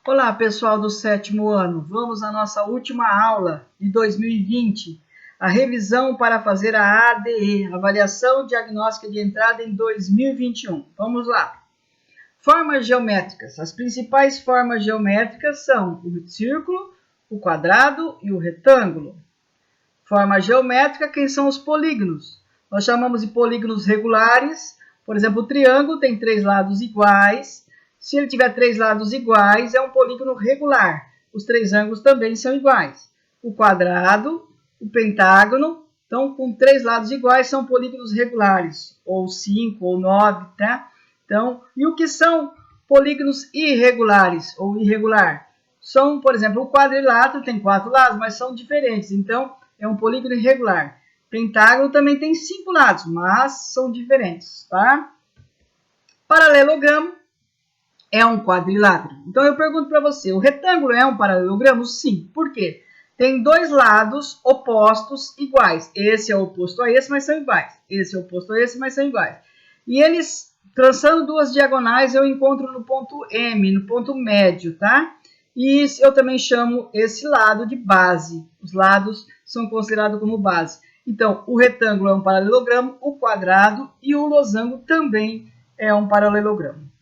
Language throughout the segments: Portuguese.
Olá, pessoal do sétimo ano. Vamos à nossa última aula de 2020, a revisão para fazer a ADE, Avaliação Diagnóstica de Entrada em 2021. Vamos lá. Formas geométricas. As principais formas geométricas são o círculo, o quadrado e o retângulo. Forma geométrica, quem são os polígonos? Nós chamamos de polígonos regulares. Por exemplo, o triângulo tem 3 lados iguais. Se ele tiver 3 lados iguais, é um polígono regular. Os 3 ângulos também são iguais. O quadrado, o pentágono, então, com 3 lados iguais, são polígonos regulares. Ou 5, ou 9, tá? Então, e o que são polígonos irregulares, ou irregular? São, por exemplo, o quadrilátero tem 4 lados, mas são diferentes. Então, é um polígono irregular. Pentágono também tem 5 lados, mas são diferentes, tá? Paralelogramo é um quadrilátero. Então eu pergunto para você, o retângulo é um paralelogramo? Sim. Por quê? Tem 2 lados opostos iguais. Esse é oposto a esse, mas são iguais. Esse é oposto a esse, mas são iguais. E eles, traçando 2 diagonais, eu encontro no ponto M, no ponto médio, tá? E eu também chamo esse lado de base. Os lados são considerados como base. Então, o retângulo é um paralelogramo, o quadrado e o losango também é um paralelogramo.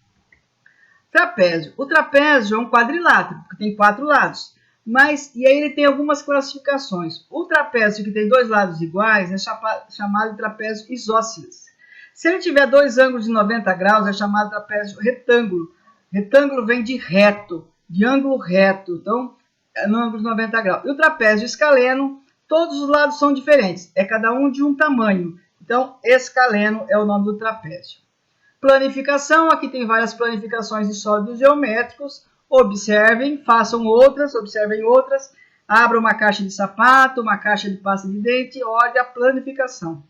Trapézio. O trapézio é um quadrilátero, porque tem 4 lados. E aí ele tem algumas classificações. O trapézio que tem 2 lados iguais é chamado de trapézio isósceles. Se ele tiver 2 ângulos de 90 graus, é chamado de trapézio retângulo. Retângulo vem de reto, de ângulo reto. Então, é no ângulo de 90 graus. E o trapézio escaleno, todos os lados são diferentes. É cada um de um tamanho. Então, escaleno é o nome do trapézio. Planificação, aqui tem várias planificações de sólidos geométricos. Observem, façam outras, observem outras. Abra uma caixa de sapato, uma caixa de pasta de dente, olhe a planificação.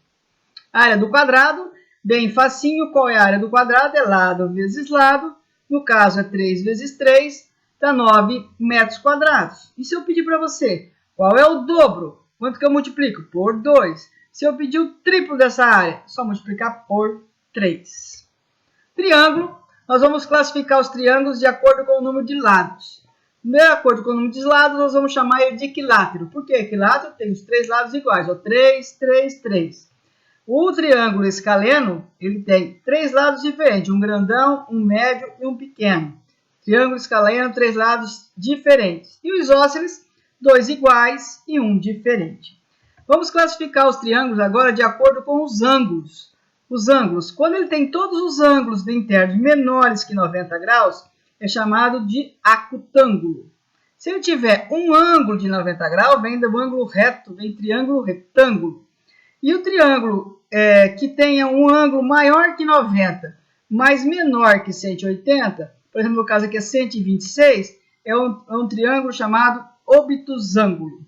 Área do quadrado, bem facinho. Qual é a área do quadrado? É lado vezes lado. No caso é 3 vezes 3, dá 9 metros quadrados. E se eu pedir para você, qual é o dobro? Quanto que eu multiplico? Por 2. Se eu pedir o triplo dessa área, só multiplicar por 3. Triângulo, nós vamos classificar os triângulos de acordo com o número de lados. De acordo com o número de lados, nós vamos chamar ele de equilátero. Por que equilátero? Tem os 3 lados iguais, ó, 3, 3, 3. O triângulo escaleno, ele tem 3 lados diferentes, um grandão, um médio e um pequeno. Triângulo escaleno, 3 lados diferentes. E os isósceles, 2 iguais e um diferente. Vamos classificar os triângulos agora de acordo com os ângulos. Os ângulos, quando ele tem todos os ângulos internos menores que 90 graus, é chamado de acutângulo. Se ele tiver um ângulo de 90 graus, vem do ângulo reto, vem triângulo retângulo. E o triângulo que tenha um ângulo maior que 90, mas menor que 180, por exemplo, no caso aqui é 126, é um triângulo chamado obtusângulo.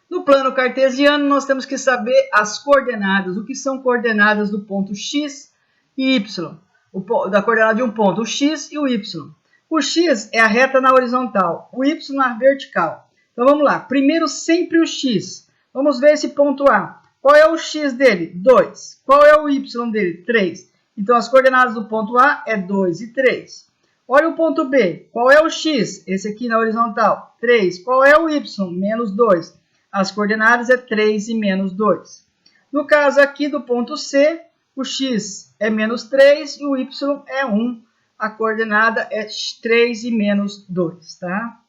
No plano cartesiano, nós temos que saber as coordenadas. O que são coordenadas do ponto x e y? Da coordenada de um ponto, o x e o y. O x é a reta na horizontal, o y na vertical. Então, vamos lá. Primeiro, sempre o x. Vamos ver esse ponto A. Qual é o x dele? 2. Qual é o y dele? 3. Então, as coordenadas do ponto A é 2 e 3. Olha o ponto B. Qual é o x? Esse aqui na horizontal, 3. Qual é o y? Menos 2. As coordenadas é 3 e menos 2. No caso aqui do ponto C, o x é menos 3 e o y é 1. A coordenada é 3 e menos 2, tá?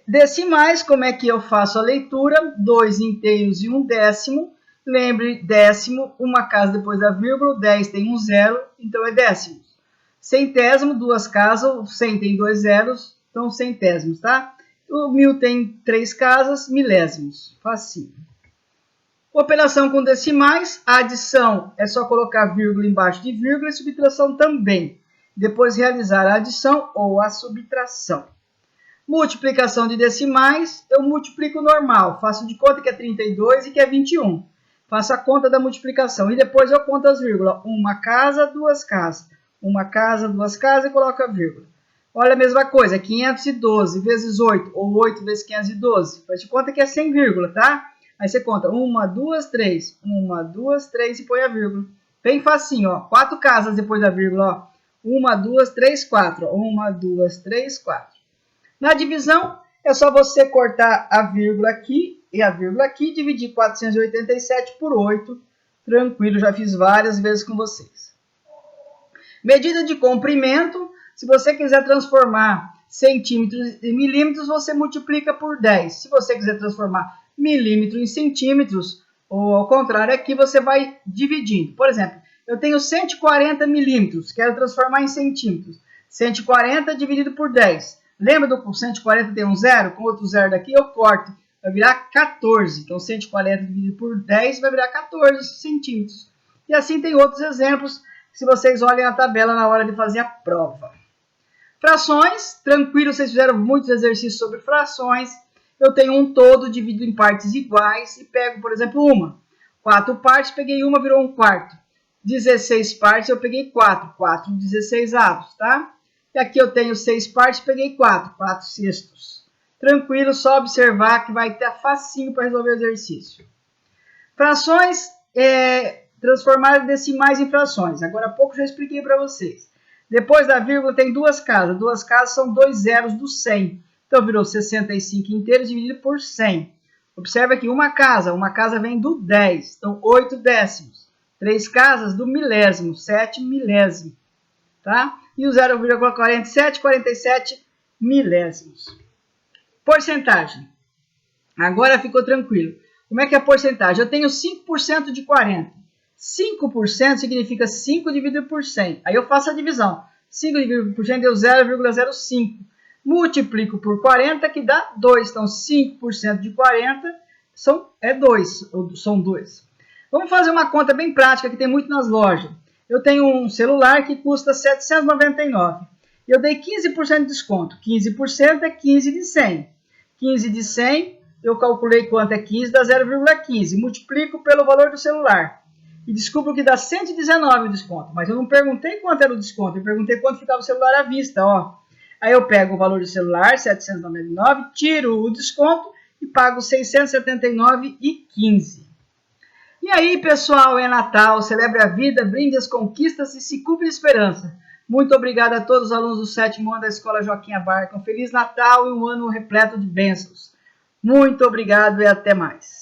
Decimais, como é que eu faço a leitura? 2 inteiros e 1 décimo. Lembre, décimo, uma casa depois da vírgula, 10 tem um zero, então é décimos. Centésimo, 2 casas, o 100 tem 2 zeros, então centésimos, tá? O 1000 tem 3 casas, milésimos. Facinho. Operação com decimais. A adição é só colocar vírgula embaixo de vírgula e subtração também. Depois realizar a adição ou a subtração. Multiplicação de decimais. Eu multiplico normal. Faço de conta que é 32 e que é 21. Faço a conta da multiplicação. E depois eu conto as vírgulas. Uma casa, 2 casas. Uma casa, 2 casas e coloco a vírgula. Olha a mesma coisa, 512 vezes 8, ou 8 vezes 512. Faz de conta que é 100 vírgula, tá? Aí você conta 1, 2, 3. 1, 2, 3 e põe a vírgula. Bem facinho, ó. 4 casas depois da vírgula, ó. 1, 2, 3, 4. 1, 2, 3, 4. Na divisão, é só você cortar a vírgula aqui e a vírgula aqui, dividir 487 por 8. Tranquilo, já fiz várias vezes com vocês. Medida de comprimento, se você quiser transformar centímetros em milímetros, você multiplica por 10. Se você quiser transformar milímetro em centímetros, ou ao contrário, aqui você vai dividindo. Por exemplo, eu tenho 140 milímetros, quero transformar em centímetros. 140 dividido por 10. Lembra do 140 tem um zero? Com outro zero daqui eu corto. Vai virar 14. Então, 140 dividido por 10 vai virar 14 centímetros. E assim tem outros exemplos, se vocês olhem a tabela na hora de fazer a prova. Frações, tranquilo, vocês fizeram muitos exercícios sobre frações. Eu tenho um todo dividido em partes iguais e pego, por exemplo, uma. 4 partes, peguei uma, virou um quarto. 16 partes, eu peguei 4. 4 16avos, tá? E aqui eu tenho 6 partes, peguei 4. 4 sextos. Tranquilo, só observar que vai ter facinho para resolver o exercício. Frações, transformar decimais em frações. Agora há pouco já expliquei para vocês. Depois da vírgula tem duas casas. Duas casas são 2 zeros do 100. Então virou 65 inteiros dividido por 100. Observe aqui, uma casa vem do 10. Então 8 décimos. 3 casas do milésimo, 7 milésimo. Tá? E o 0,47, 47 milésimos. Porcentagem. Agora ficou tranquilo. Como é que é a porcentagem? Eu tenho 5% de 40. 5% significa 5 dividido por 100. Aí eu faço a divisão. 5 dividido por 100 deu 0,05. Multiplico por 40 que dá 2. Então 5% de 40 são 2. Vamos fazer uma conta bem prática que tem muito nas lojas. Eu tenho um celular que custa R$ 799. Eu dei 15% de desconto. 15% é 15 de 100. 15 de 100, eu calculei quanto é 15, dá 0,15. Multiplico pelo valor do celular. E descubro que dá 119 o desconto. Mas eu não perguntei quanto era o desconto. Eu perguntei quanto ficava o celular à vista. Ó. Aí eu pego o valor do celular, 799, tiro o desconto e pago 679,15. E aí, pessoal, é Natal. Celebre a vida, brinde as conquistas e se cumpre a esperança. Muito obrigado a todos os alunos do 7º ano da Escola Joaquim Abarca. Um Feliz Natal e um ano repleto de bênçãos. Muito obrigado e até mais.